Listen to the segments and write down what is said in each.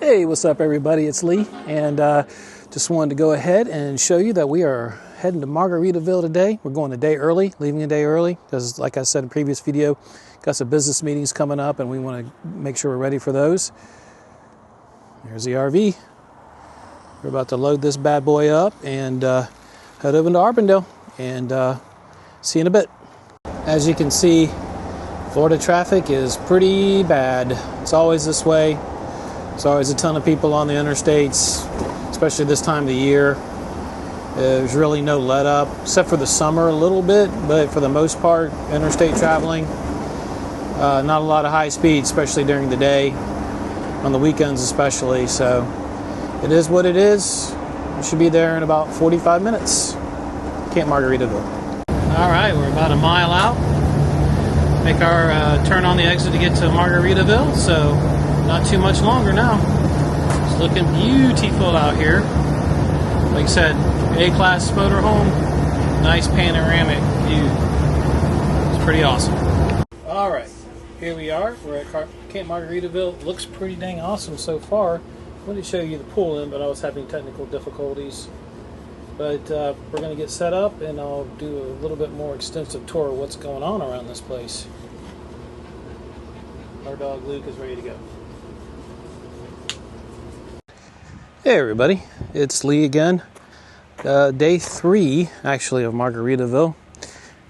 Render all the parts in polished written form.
Hey, what's up everybody? It's Lee, and just wanted to go ahead and show you that we are heading to Margaritaville today. We're going a day early, leaving a day early, because like I said in the previous video, got some business meetings coming up and we want to make sure we're ready for those. There's the RV. We're about to load this bad boy up and head over to Auburndale and see you in a bit. As you can see, Florida traffic is pretty bad. It's always this way. There's always a ton of people on the interstates, especially this time of the year. There's really no let up, except for the summer a little bit, but for the most part, interstate traveling, not a lot of high speed, especially during the day, on the weekends especially. So it is what it is. We should be there in about 45 minutes. Camp Margaritaville. All right, we're about a mile out. Make our turn on the exit to get to Margaritaville, so not too much longer now. It's looking beautiful out here. Like I said, A-class motorhome, nice panoramic view. It's pretty awesome. All right, here we are. We're at Camp Margaritaville. Looks pretty dang awesome so far. I wanted to show you the pool in, but I was having technical difficulties. But we're going to get set up, and I'll do a little bit more extensive tour of what's going on around this place. Our dog Luke is ready to go. Hey everybody, it's Lee again. Day 3 actually of Margaritaville.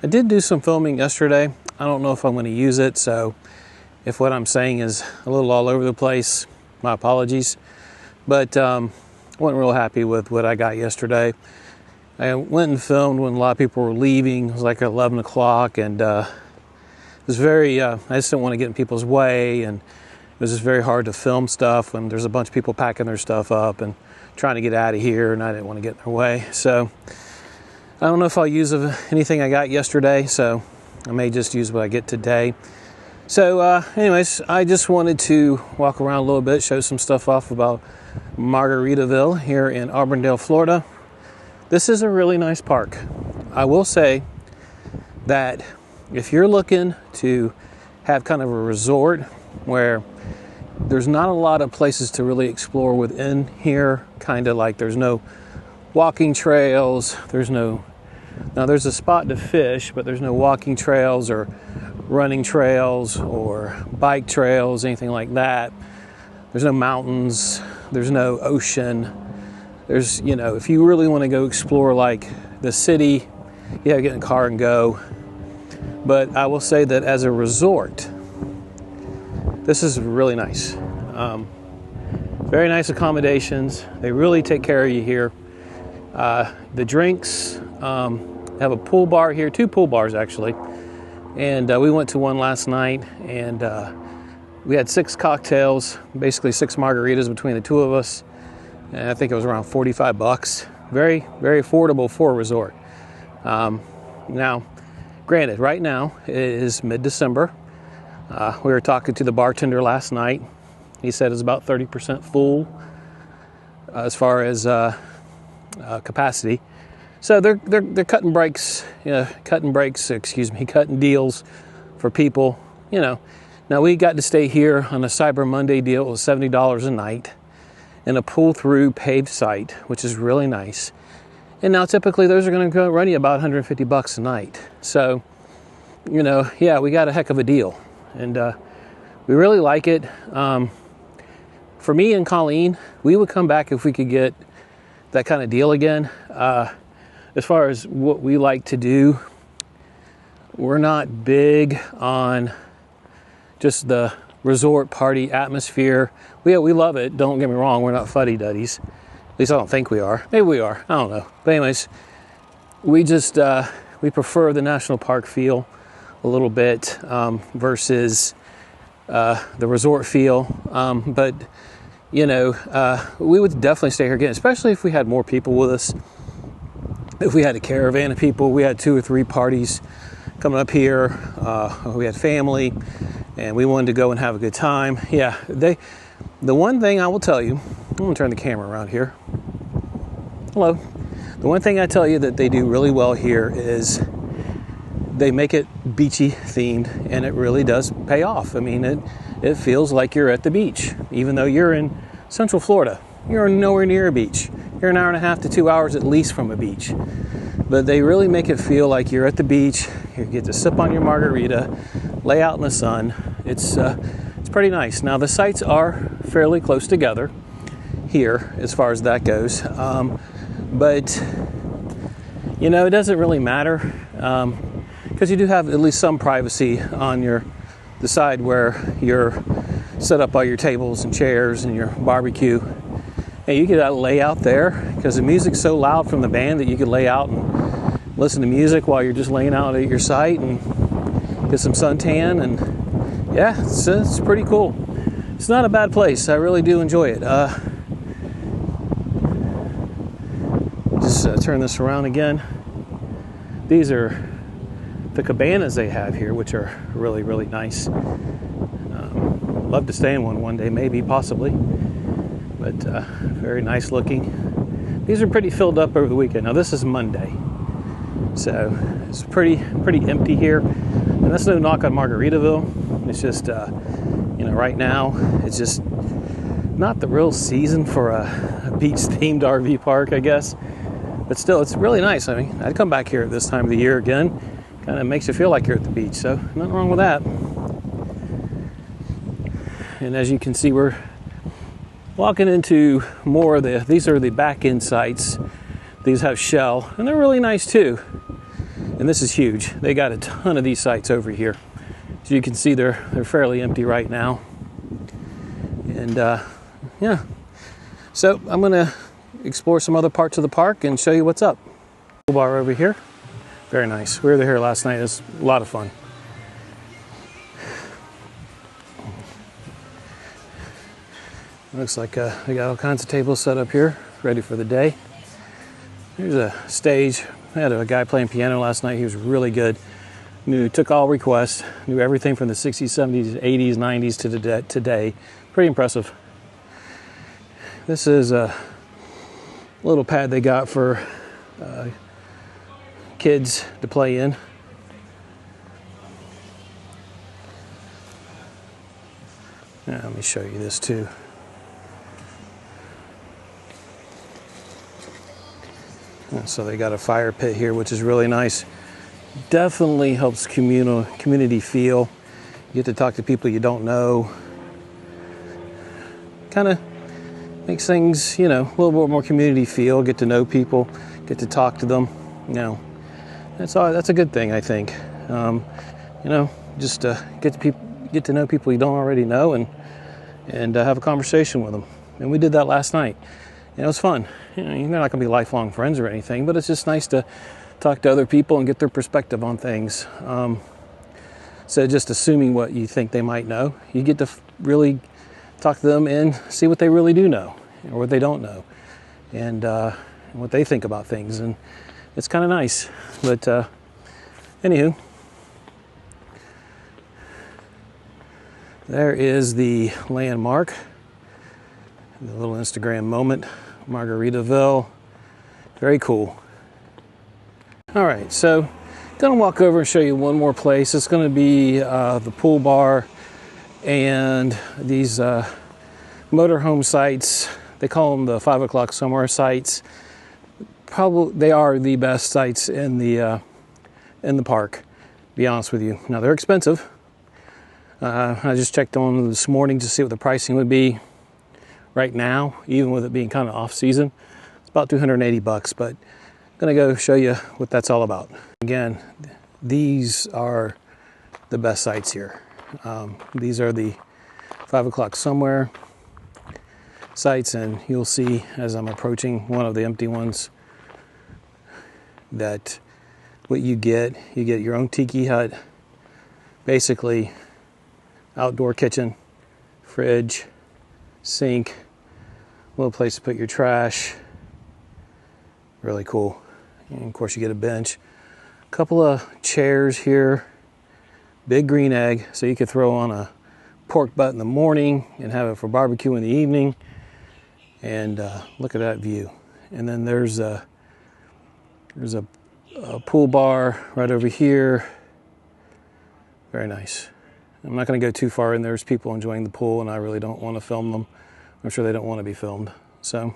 I did do some filming yesterday. I don't know if I'm going to use it, so if what I'm saying is a little all over the place, my apologies. But wasn't real happy with what I got yesterday. I went and filmed when a lot of people were leaving. It was like 11 o'clock, and it was very, I just didn't want to get in people's way, and it was just very hard to film stuff when there's a bunch of people packing their stuff up and trying to get out of here, and I didn't want to get in their way. So I don't know if I'll use anything I got yesterday, so I may just use what I get today. So anyways, I just wanted to walk around a little bit, show some stuff off about Margaritaville here in Auburndale, Florida. This is a really nice park. I will say that if you're looking to have kind of a resort where there's not a lot of places to really explore within here, kind of like there's no walking trails, now there's a spot to fish, but there's no walking trails or running trails or bike trails, anything like that. There's no mountains, there's no ocean. There's, if you really want to go explore like the city, you have to get in a car and go. But I will say that as a resort, this is really nice. Very nice accommodations. They really take care of you here. The drinks, have a pool bar here, 2 pool bars actually. And we went to one last night, and we had 6 cocktails, basically 6 margaritas between the 2 of us. And I think it was around $45. Very, very affordable for a resort. Now, granted, right now it is mid-December. We were talking to the bartender last night. He said it's about 30% full as far as capacity. So they're cutting deals for people. Now we got to stay here on a Cyber Monday deal. It was $70 a night in a pull-through paved site, which is really nice. And now typically those are going to run you about $150 a night. So, yeah, we got a heck of a deal. And we really like it. For me and Colleen, we would come back if we could get that kind of deal again. As far as what we like to do, we're not big on just the resort party atmosphere. We love it, don't get me wrong, we're not fuddy-duddies. At least I don't think we are. Maybe we are, I don't know. But anyways, we just, we prefer the national park feel a little bit versus the resort feel. But, we would definitely stay here again, especially if we had more people with us. If we had a caravan of people, we had 2 or 3 parties coming up here. We had family, and we wanted to go and have a good time. Yeah, the one thing I will tell you, I'm going to turn the camera around here. Hello. The one thing I tell you that they do really well here is they make it beachy themed, and it really does pay off. I mean, it feels like you're at the beach, even though you're in Central Florida. You're nowhere near a beach. You're an hour and a half to 2 hours at least from a beach. But they really make it feel like you're at the beach. You get to sip on your margarita, lay out in the sun. It's pretty nice. Now the sites are fairly close together here as far as that goes. But you know, it doesn't really matter because you do have at least some privacy on the side where you're set up all your tables and chairs and your barbecue. And you could lay out there because the music's so loud from the band that you could lay out and listen to music while you're just laying out at your site and get some suntan. And yeah, it's pretty cool. It's not a bad place. I really do enjoy it. Just turn this around again. These are the cabanas they have here, which are really, really nice. Love to stay in one day, maybe, possibly. But very nice looking. These are pretty filled up over the weekend. Now this is Monday, so it's pretty empty here. And that's no knock on Margaritaville. It's just you know, right now it's just not the real season for a beach-themed RV park, I guess. But still, it's really nice. I mean, I'd come back here at this time of the year again. Kind of makes you feel like you're at the beach, so nothing wrong with that. And as you can see, we're walking into more of these are the back end sites. These have shell, and they're really nice too. And this is huge. They got a ton of these sites over here. As you can see, they're fairly empty right now. And yeah, so I'm gonna explore some other parts of the park and show you what's up. Pool bar over here, very nice. We were here last night. It was a lot of fun. Looks like they got all kinds of tables set up here, ready for the day. Here's a stage. I had a guy playing piano last night. He was really good. Took all requests, knew everything from the 60s, 70s, 80s, 90s to today. Pretty impressive. This is a little pad they got for kids to play in. Now, let me show you this too. So they got a fire pit here, which is really nice. Definitely helps community feel. You get to talk to people you don't know. Kind of makes things, you know, a little bit more community feel. Get to know people, get to talk to them. You know, that's a good thing, I think. You know, just get to know people you don't already know and have a conversation with them. And we did that last night. And it was fun. You know, you're not going to be lifelong friends or anything, but it's just nice to talk to other people and get their perspective on things. So just assuming what you think they might know, you get to really talk to them and see what they really do know or what they don't know, and what they think about things. And it's kind of nice. But anywho, there is the landmark, the little Instagram moment. Margaritaville, very cool. All right, so gonna walk over and show you one more place. It's gonna be the pool bar and these motorhome sites. They call them the 5 o'clock somewhere sites. Probably they are the best sites in the park, to be honest with you. Now they're expensive. I just checked on them this morning to see what the pricing would be. Right now, even with it being kind of off season, it's about $280, but I'm gonna go show you what that's all about. Again, these are the best sites here. These are the 5 o'clock somewhere sites, and you'll see as I'm approaching one of the empty ones that what you get your own tiki hut, basically outdoor kitchen, fridge, sink, little place to put your trash. Really cool. And of course you get a bench, a couple of chairs here, big green egg so you could throw on a pork butt in the morning and have it for barbecue in the evening. And look at that view. And then there's a pool bar right over here. Very nice. I'm not going to go too far in. There's people enjoying the pool and I really don't want to film them I'm sure they don't want to be filmed. So,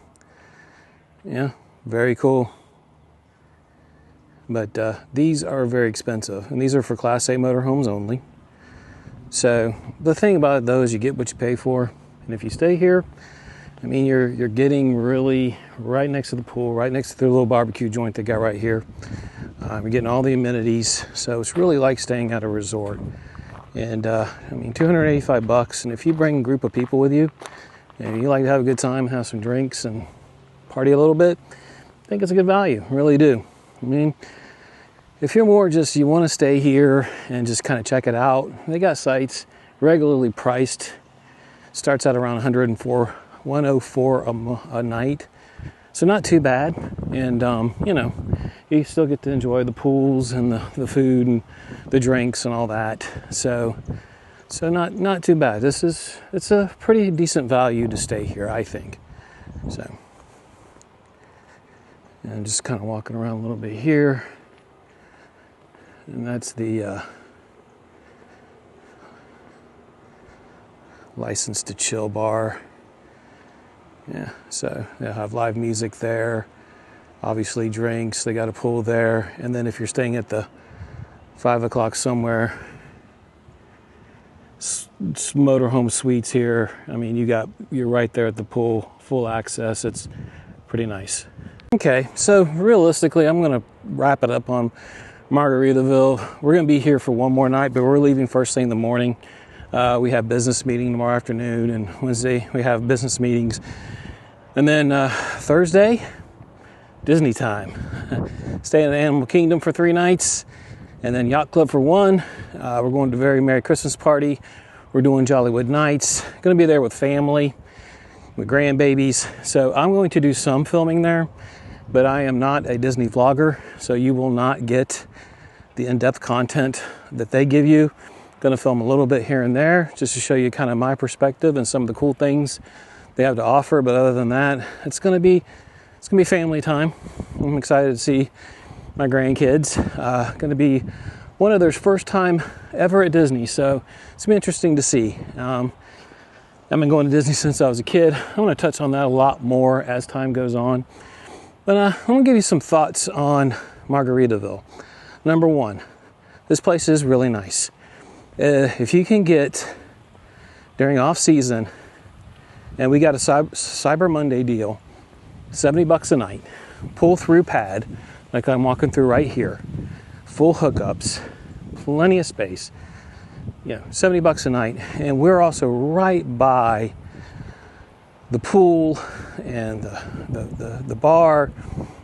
yeah, very cool. But these are very expensive, and these are for Class A motorhomes only. So the thing about those, you get what you pay for, and if you stay here, I mean, you're getting really right next to the pool, right next to the little barbecue joint they got right here. You're getting all the amenities, so it's really like staying at a resort. And I mean, $285, and if you bring a group of people with you, and you like to have a good time, have some drinks, and party a little bit, I think it's a good value, really do. I mean, if you're more just, you want to stay here and just kind of check it out, they got sites regularly priced. Starts at around $104 a night. So not too bad. And, you know, you still get to enjoy the pools and the food and the drinks and all that. So not too bad. It's a pretty decent value to stay here, I think. So, and just kind of walking around a little bit here. And that's the license to chill bar. Yeah, so they'll have live music there. Obviously drinks, they got a pool there. And then if you're staying at the 5 o'clock somewhere, motorhome suites here. I mean, you're right there at the pool, full access. It's pretty nice. Okay, so realistically, I'm gonna wrap it up on Margaritaville. We're gonna be here for one more night, but we're leaving first thing in the morning. We have business meeting tomorrow afternoon, and Wednesday we have business meetings. And then Thursday, Disney time. Stay in the Animal Kingdom for 3 nights, and then Yacht Club for 1. We're going to Very Merry Christmas Party. We're doing Jollywood Nights. Going to be there with family, with grandbabies. So I'm going to do some filming there, but I am not a Disney vlogger, so you will not get the in-depth content that they give you. Going to film a little bit here and there just to show you kind of my perspective and some of the cool things they have to offer. But other than that, it's going to be family time. I'm excited to see my grandkids. Going to be one of their first time ever at Disney, so it's going to be interesting to see. I've been going to Disney since I was a kid. I'm going to touch on that a lot more as time goes on. But I'm going to give you some thoughts on Margaritaville. Number 1, this place is really nice. If you can get during off season, and we got a Cyber Monday deal, $70 a night, pull through pad, like I'm walking through right here, full hookups, plenty of space, $70 a night, and we're also right by the pool and the bar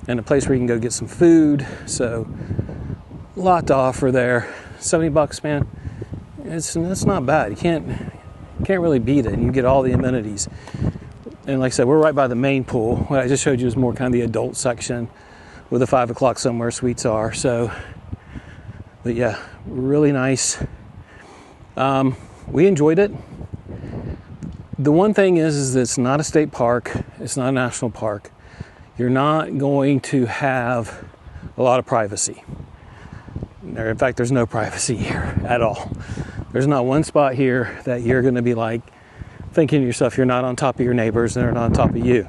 and a place where you can go get some food. So a lot to offer there. $70, man. It's not bad. You can't really beat it, and you get all the amenities. And like I said, we're right by the main pool. What I just showed you is more kind of the adult section where the 5 o'clock somewhere suites are. So, but yeah, really nice. We enjoyed it. The one thing is that it's not a state park. It's not a national park. You're not going to have a lot of privacy. In fact, there's no privacy here at all. There's not one spot here that you're going to be like thinking to yourself, you're not on top of your neighbors and they're not on top of you.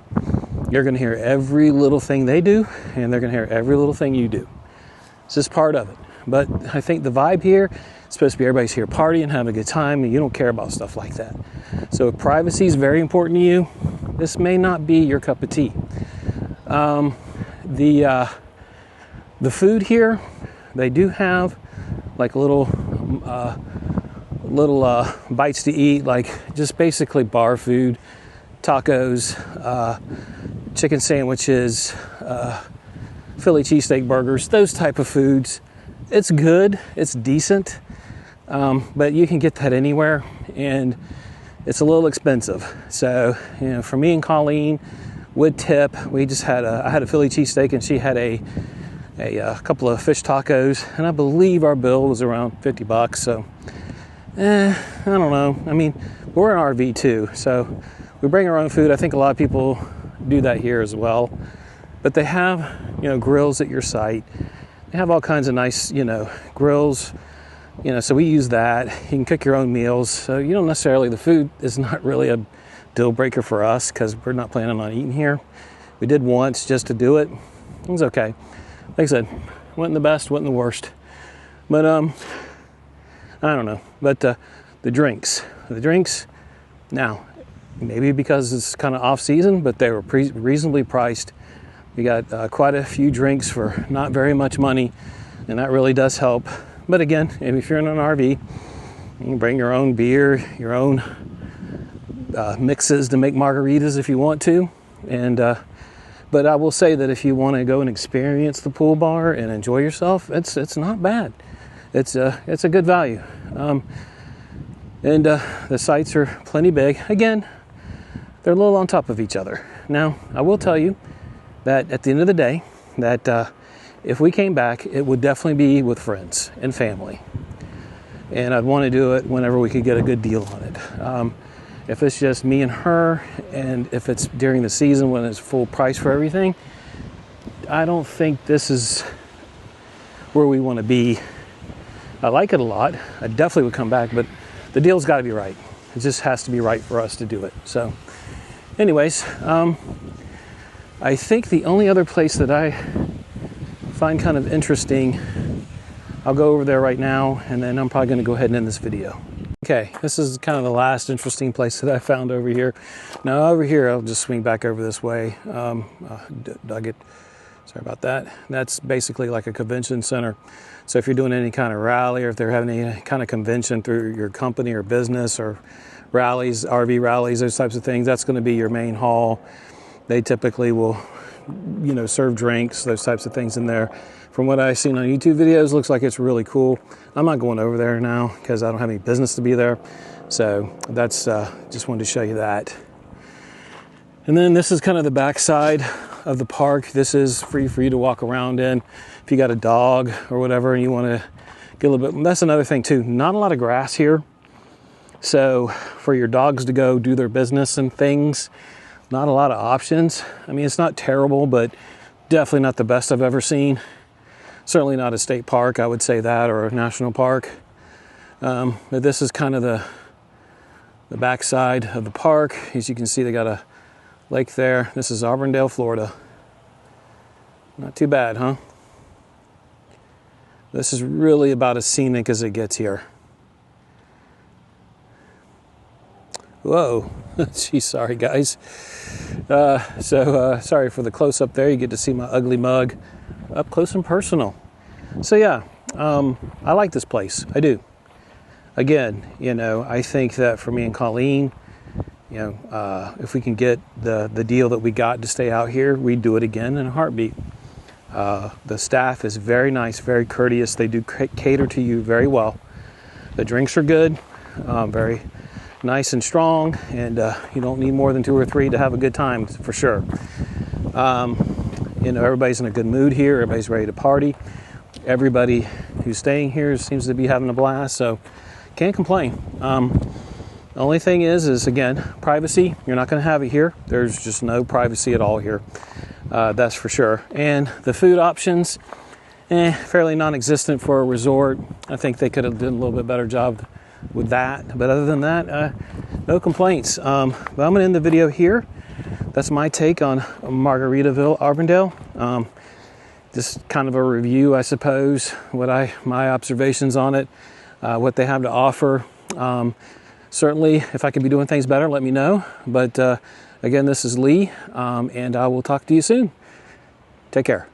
You're going to hear every little thing they do, and they're going to hear every little thing you do. It's just part of it. But I think the vibe here is supposed to be everybody's here partying, having a good time, and you don't care about stuff like that. So if privacy is very important to you, this may not be your cup of tea. The food here, they do have like little bites to eat, like just basically bar food, tacos, chicken sandwiches, Philly cheesesteak burgers, those type of foods. It's good, it's decent, but you can get that anywhere, and it's a little expensive. So, for me and Colleen, would tip. I had a Philly cheesesteak, and she had a couple of fish tacos, and I believe our bill was around $50. So, I don't know. I mean, we're an RV too, so we bring our own food. I think a lot of people do that here as well. But they have, grills at your site. They have all kinds of nice, grills. So we use that. You can cook your own meals. So you don't necessarily, the food is not really a deal breaker for us because we're not planning on eating here. We did once just to do it. It was okay. Like I said, wasn't the best, wasn't the worst. But I don't know. But the drinks, now, maybe because it's kind of off season, but they were reasonably priced. You got quite a few drinks for not very much money, and that really does help. But again, if you're in an RV, you can bring your own beer, your own mixes to make margaritas if you want to. And but I will say that if you want to go and experience the pool bar and enjoy yourself, it's not bad. It's a good value. And the sites are plenty big. Again, they're a little on top of each other. Now, I will tell you that at the end of the day, that if we came back, it would definitely be with friends and family. And I'd want to do it whenever we could get a good deal on it. If it's just me and her, and if it's during the season when it's full price for everything, I don't think this is where we want to be. I like it a lot. I definitely would come back, but the deal's got to be right. It just has to be right for us to do it. So anyways, I think the only other place that I find kind of interesting, I'll go over there right now, and then I'm probably going to go ahead and end this video. Okay, this is kind of the last interesting place that I found over here. Now over here, I'll just swing back over this way. Sorry about that. That's basically like a convention center. So if you're doing any kind of rally, or if they're having any kind of convention through your company or business, or rallies, RV rallies, those types of things, that's going to be your main hall. They typically will, serve drinks, those types of things in there. From what I've seen on YouTube videos, looks like it's really cool. I'm not going over there now because I don't have any business to be there. So that's, just wanted to show you that. And then this is kind of the back side of the park. This is free for you to walk around in. If you got a dog or whatever and you want to get a little bit, that's another thing too. Not a lot of grass here. So for your dogs to go do their business and things, not a lot of options. I mean, it's not terrible, but definitely not the best I've ever seen. Certainly not a state park, I would say that, or a national park. But this is kind of the backside of the park. As you can see, they got a lake there. This is Auburndale, Florida. Not too bad, huh? This is really about as scenic as it gets here. Whoa, geez, sorry guys. Sorry for the close-up there. You get to see my ugly mug up close and personal. So yeah, I like this place. I do. Again, I think that for me and Colleen, if we can get the deal that we got to stay out here, we'd do it again in a heartbeat. The staff is very nice, very courteous. They do cater to you very well. The drinks are good, very nice and strong, and you don't need more than 2 or 3 to have a good time, for sure. Everybody's in a good mood here. Everybody's ready to party. Everybody who's staying here seems to be having a blast, so can't complain. The only thing is again, privacy. You're not going to have it here. There's just no privacy at all here. That's for sure. And the food options, fairly non-existent for a resort. I think they could have done a little bit better job with that. But other than that, no complaints. But I'm going to end the video here. That's my take on Margaritaville, Auburndale. Just kind of a review, I suppose, my observations on it, what they have to offer. Certainly, if I could be doing things better, let me know. But again, this is Lee, and I will talk to you soon. Take care.